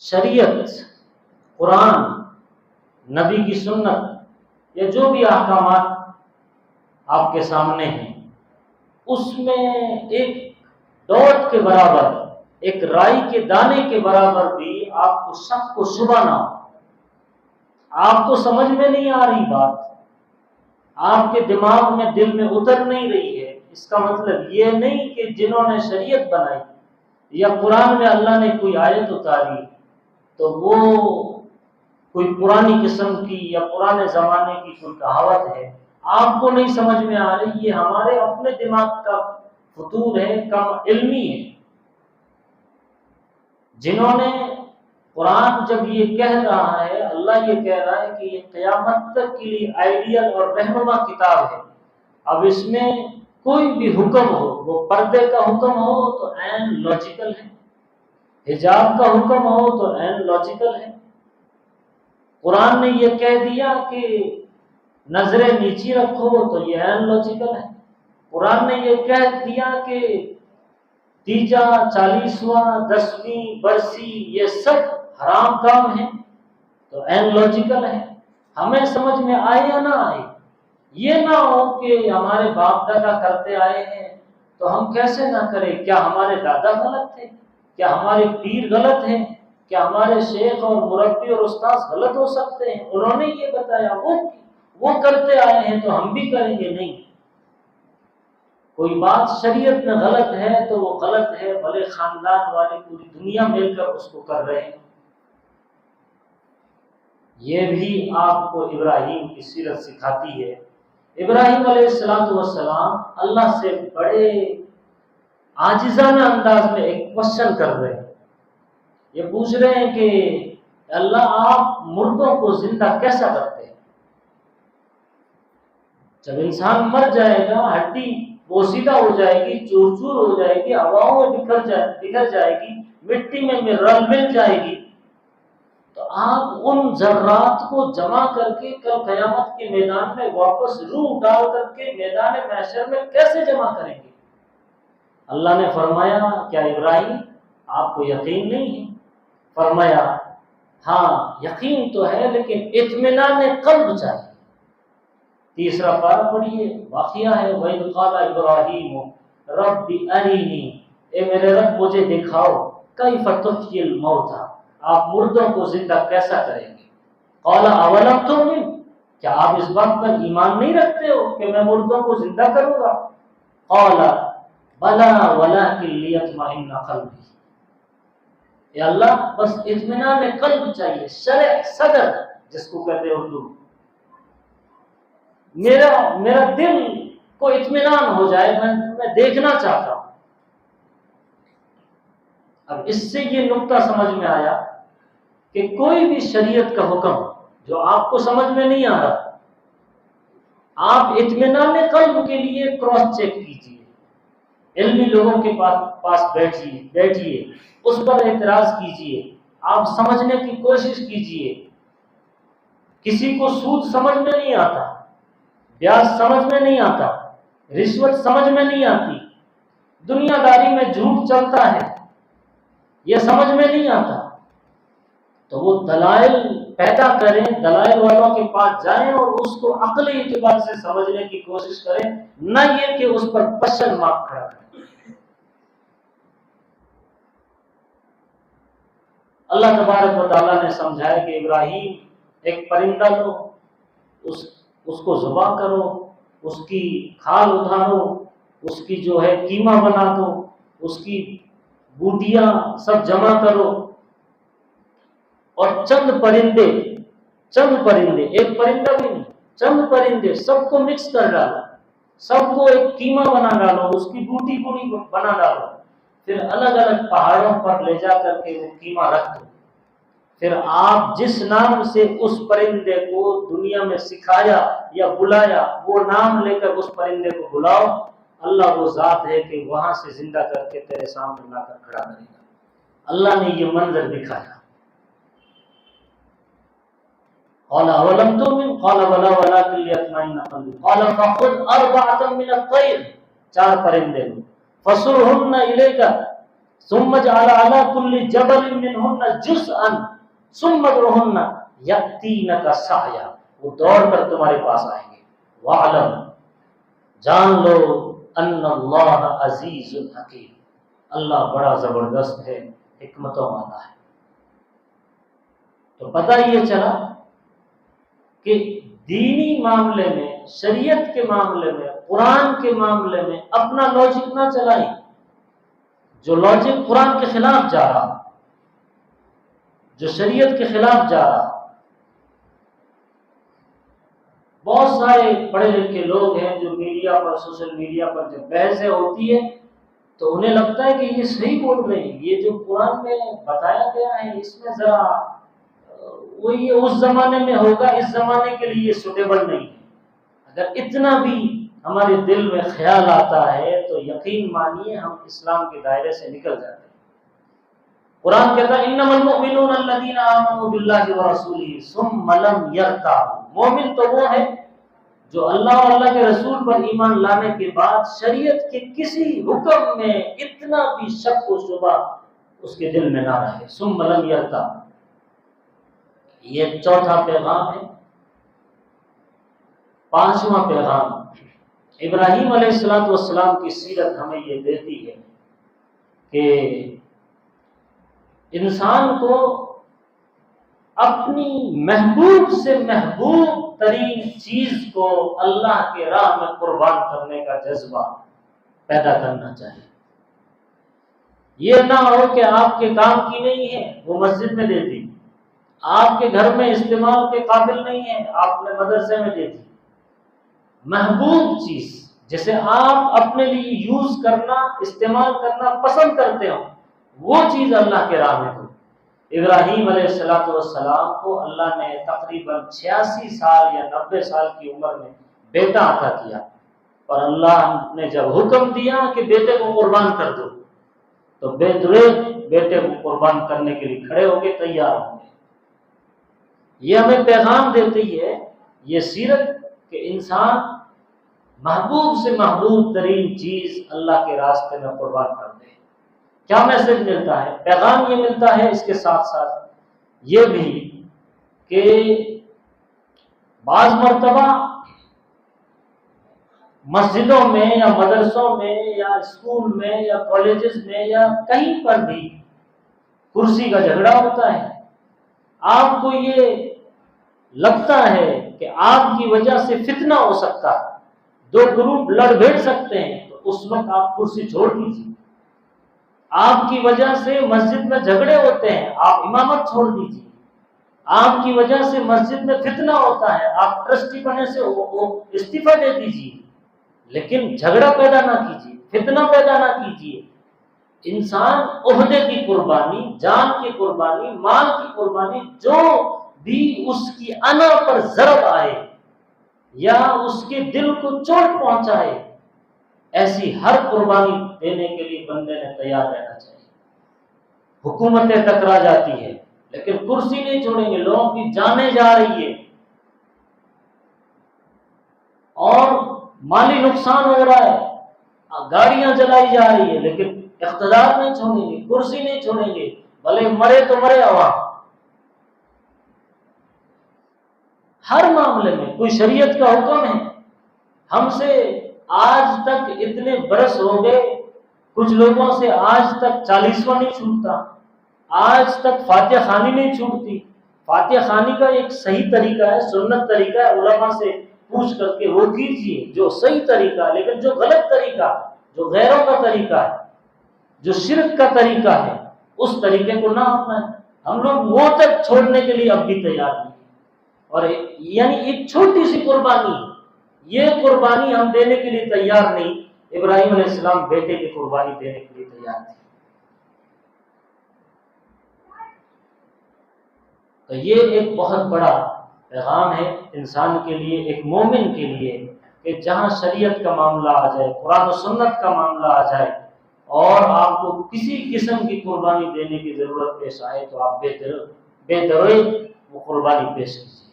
شریعت، قرآن، نبی کی سنت یا جو بھی احکامات آپ کے سامنے ہیں، اس میں ایک ڈاٹ کے برابر، ایک رائی کے دانے کے برابر بھی آپ کو شک کو شبہ نہ ہو، آپ کو سمجھ میں نہیں آ رہی بات، آپ کے دماغ میں دل میں اتر نہیں رہی ہے، اس کا مطلب یہ نہیں کہ جنہوں نے شریعت بنائی یا قرآن میں اللہ نے کوئی آیت اتاری تو وہ کوئی پرانی قسم کی یا پرانے زمانے کی کوئی کہاوت ہے، آپ کو نہیں سمجھ میں آ رہی، یہ ہمارے اپنے دماغ کا فطور ہے، کم علمی ہے۔ جنہوں نے قرآن جب یہ کہہ رہا ہے، اللہ یہ کہہ رہا ہے کہ یہ قیامت تک کے لیے آئیڈیل اور رہنما کتاب ہے، اب اس میں کوئی بھی حکم ہو، وہ پردے کا حکم ہو تو عین لاجیکل ہے، حجاب کا حکم ہو تو عین لاجیکل ہے۔ قرآن نے یہ کہہ دیا کہ نظریں نیچی رکھو تو یہ عین لاجیکل ہے۔ قرآن نے یہ کہہ دیا کہ تیجا، چالیسواں، 10ویں برسی یہ سب حرام کام ہیں تو عین لاجیکل ہے۔ ہمیں سمجھ میں آئے یا نہ آئے، یہ نہ ہو کہ ہمارے باپ دادا کرتے آئے ہیں تو ہم کیسے نہ کریں۔ کیا ہمارے دادا غلط تھے؟ کیا ہمارے پیر غلط ہیں؟ کیا ہمارے شیخ اور مربی اور استاذ غلط ہو سکتے ہیں؟ انہوں نے یہ بتایا، وہ کرتے آئے ہیں تو ہم بھی کریں گے؟ نہیں، کوئی بات شریعت میں غلط ہے تو وہ غلط ہے، بھلے خاندان والے پوری دنیا مل کر اس کو کر رہے ہیں۔ یہ بھی آپ کو ابراہیم کی سیرت سکھاتی ہے۔ ابراہیم علیہ السلام اللہ سے بڑے عاجزانہ انداز میں ایک کوشچن کر رہے ہیں، یہ پوچھ رہے ہیں کہ اللہ آپ مردوں کو زندہ کیسا کرتے ہیں؟ جب انسان مر جائے گا، ہڈی بوسیدہ ہو جائے گی، چور چور ہو جائے گی، ہواؤں میں بکھر جائے گی، مٹی میں رل مل جائے گی، تو آپ ان ذرات کو جمع کر کے کل قیامت کے میدان میں واپس روح ڈال کر کے میدان محشر میں کیسے جمع کریں گے؟ اللہ نے فرمایا، کیا ابراہیم آپ کو یقین نہیں ہے؟ فرمایا ہاں یقین تو ہے، لیکن اطمینان قلب چاہیے۔ تیسرا پارہ پڑھیے، واقعہ ہے، وَإِذْ قَالَ إِبْرَاهِيمُ رَبِّ أَرِنِي، اے میرے رب مجھے دکھاؤ، كَيْفَ تُحْيِي الْمَوْتَى، آپ مردوں کو زندہ کیسا کریں گے؟ قَالَ أَوَلَمْ تُؤْمِنْ، کیا آپ اس بات پر ایمان نہیں رکھتے ہو کہ میں مردوں کو زندہ کروں گا؟ قَالَ بَلَىٰ وَلَٰكِنْ لِيَطْمَئِنَّ قَلْبِي، اے اللہ بس اطمینان قلب چاہیے، شرح صدر جس کو کہتے ہیں اردو، میرا دل کو اطمینان ہو جائے، میں دیکھنا چاہتا ہوں۔ اب اس سے یہ نقطہ سمجھ میں آیا کہ کوئی بھی شریعت کا حکم جو آپ کو سمجھ میں نہیں آ رہا، آپ اطمینان قلب کے لیے کراس چیک کیجیے، علمی لوگوں کے پاس بیٹھیے، اس پر اعتراض کیجیے، آپ سمجھنے کی کوشش کیجیے۔ کسی کو سود سمجھ میں نہیں آتا، بیاج سمجھ میں نہیں آتا، رشوت سمجھ میں نہیں آتی، دنیا داری میں جھوٹ چلتا ہے، یہ سمجھ میں نہیں آتا، تو وہ دلائل پیدا کریں، دلائل والوں کے پاس جائیں اور اس کو عقلی اعتبار سے سمجھنے کی کوشش کریں، نہ یہ کہ اس پر کوسچن مارک کھڑا کریں۔ اللہ تبارک و تعالیٰ نے سمجھایا کہ ابراہیم ایک پرندہ لو، اس کو ذبح کرو، اس کی کھال اتارو، اس کی جو ہے قیمہ بنا دو، اس کی بوٹیاں سب جمع کرو، اور چند پرندے، ایک پرندہ بھی نہیں، چند پرندے سب کو مکس کر ڈالو، سب کو ایک قیمہ بنا ڈالو، اس کی بوٹی پوری بنا ڈالو، پھر الگ الگ پہاڑوں پر لے جا کر کے وہ قیمہ رکھ دو، پھر آپ جس نام سے اس پرندے کو دنیا میں سکھایا یا بلایا، وہ نام لے کر اس پرندے کو بلاؤ، اللہ وہ ذات ہے کہ وہاں سے زندہ کر کے تیرے سامنے لا کر کھڑا کرے گا۔ اللہ نے یہ منظر دکھایا۔ قال اولم تؤمن قال بلى ولكن ليطمئن قلبي قال فخذ اربعه من الطير، 4 پرندے لو، فصرهن اليك، ثم جعل على كل جبل منهن جزءا ثم ادعهن يأتينك سعيا، وہ دوڑ کر تمہارے پاس آئیں گے. وَاعْلَمْ، جان لو، ان اللہ عزیز حکیم، اللہ بڑا زبردست ہے، حکمتوں والا ہے. تو پتہ یہ چلا کہ دینی معاملے میں، شریعت کے معاملے میں، قرآن کے معاملے میں اپنا لاجک نہ چلائیں. جو لاجک قرآن کے خلاف جا رہا، جو شریعت کے خلاف جا رہا. بہت سارے پڑھے لکھے لوگ ہیں جو میڈیا پر، سوشل میڈیا پر جب بحثیں ہوتی ہے تو انہیں لگتا ہے کہ یہ صحیح بول رہے ہیں، یہ جو قرآن میں بتایا گیا ہے اس میں ذرا وہ یہ اس زمانے میں ہوگا، اس زمانے کے لیے سوٹیبل نہیں ہے. اگر اتنا بھی ہمارے دل میں خیال آتا ہے تو یقین مانیے ہم اسلام کے دائرے سے نکل جاتے ہیں. قرآن کہتا ہے انما المؤمنون الذین آمنوا باللہ ورسولہ ثم لم یرتابوا. مومن تو وہ ہے جو اللہ اور اللہ کے رسول پر ایمان لانے کے بعد شریعت کے کسی حکم میں اتنا بھی شک و شبہ اس کے دل میں نہ رہے. ثم لم یرتابوا، یہ چوتھا پیغام ہے. پانچواں پیغام، ابراہیم علیہ السلام کی سیرت ہمیں یہ دیتی ہے کہ انسان کو اپنی محبوب سے محبوب ترین چیز کو اللہ کے راہ میں قربان کرنے کا جذبہ پیدا کرنا چاہیے. یہ نہ ہو کہ آپ کے کام کی نہیں ہے وہ مسجد میں دے دی، آپ کے گھر میں استعمال کے قابل نہیں ہے آپ نے مدرسے میں دے دی. محبوب چیز جسے آپ اپنے لیے یوز کرنا، استعمال کرنا پسند کرتے ہو، وہ چیز اللہ کے راہ میں دو. ابراہیم علیہ السلام کو اللہ نے تقریباً 86 سال یا 90 سال کی عمر میں بیٹا عطا کیا، اور اللہ نے جب حکم دیا کہ بیٹے کو قربان کر دو تو بے دریغ بیٹے کو قربان کرنے کے لیے کھڑے ہو کے تیار ہوں گے. یہ ہمیں پیغام دیتی ہے یہ سیرت کہ انسان محبوب سے محبوب ترین چیز اللہ کے راستے میں قربان کر دے. کیا میسج ملتا ہے، پیغام یہ ملتا ہے اس کے ساتھ ساتھ یہ بھی کہ بعض مرتبہ مسجدوں میں یا مدرسوں میں یا اسکول میں یا کالجز میں یا کہیں پر بھی کرسی کا جھگڑا ہوتا ہے. آپ کو یہ لگتا ہے کہ آپ کی وجہ سے فتنہ ہو سکتا ہے، دو گروپ لڑ بھیڑ سکتے ہیں، تو اس وقت آپ کرسی چھوڑ دیجیے. آپ کی وجہ سے مسجد میں جھگڑے ہوتے ہیں، آپ امامت چھوڑ دیجیے. آپ کی وجہ سے مسجد میں فتنہ ہوتا ہے، آپ ٹرسٹی بنے سے استعفیٰ دے دیجیے، لیکن جھگڑا پیدا نہ کیجیے، فتنہ پیدا نہ کیجیے. انسان عہدے کی قربانی، جان کی قربانی، مال کی قربانی، جو بھی اس کی انا پر ضرب آئے یا اس کے دل کو چوٹ پہنچائے، ایسی ہر قربانی دینے کے لیے بندے نے تیار رہنا چاہیے. حکومتیں ٹکرا جاتی ہے لیکن کرسی نہیں چھوڑیں گے. لوگوں کی جانیں جا رہی ہے اور مالی نقصان ہو رہا ہے، گاڑیاں جلائی جا رہی ہے، لیکن اقتدار نہیں چھوڑیں گے، کرسی نہیں چھوڑیں گے، بھلے مرے تو مرے عوام. ہر معاملے میں کوئی شریعت کا حکم ہے. ہم سے آج تک اتنے برس ہو گئے، کچھ لوگوں سے آج تک 40واں نہیں چھوٹتا، آج تک فاتحہ خوانی نہیں چھوٹتی. فاتحہ خوانی کا ایک صحیح طریقہ ہے، سنت طریقہ ہے، علماء سے پوچھ کر کے وہ کیجیے جو صحیح طریقہ ہے. لیکن جو غلط طریقہ، جو غیروں کا طریقہ ہے، جو شرک کا طریقہ ہے، اس طریقے کو نہ اپنائیں. ہم لوگ وہ تک چھوڑنے کے لیے اب بھی تیار نہیں. اور یعنی ایک چھوٹی سی قربانی، یہ قربانی ہم دینے کے لیے تیار نہیں. ابراہیم علیہ السلام بیٹے کی قربانی دینے کے لیے تیار تھے. تو یہ ایک بہت بڑا پیغام ہے انسان کے لیے، ایک مومن کے لیے، کہ جہاں شریعت کا معاملہ آ جائے، قرآن و سنت کا معاملہ آ جائے اور آپ کو کسی قسم کی قربانی دینے کی ضرورت پیش آئے تو آپ بے دریغ وہ قربانی پیش کیجیے.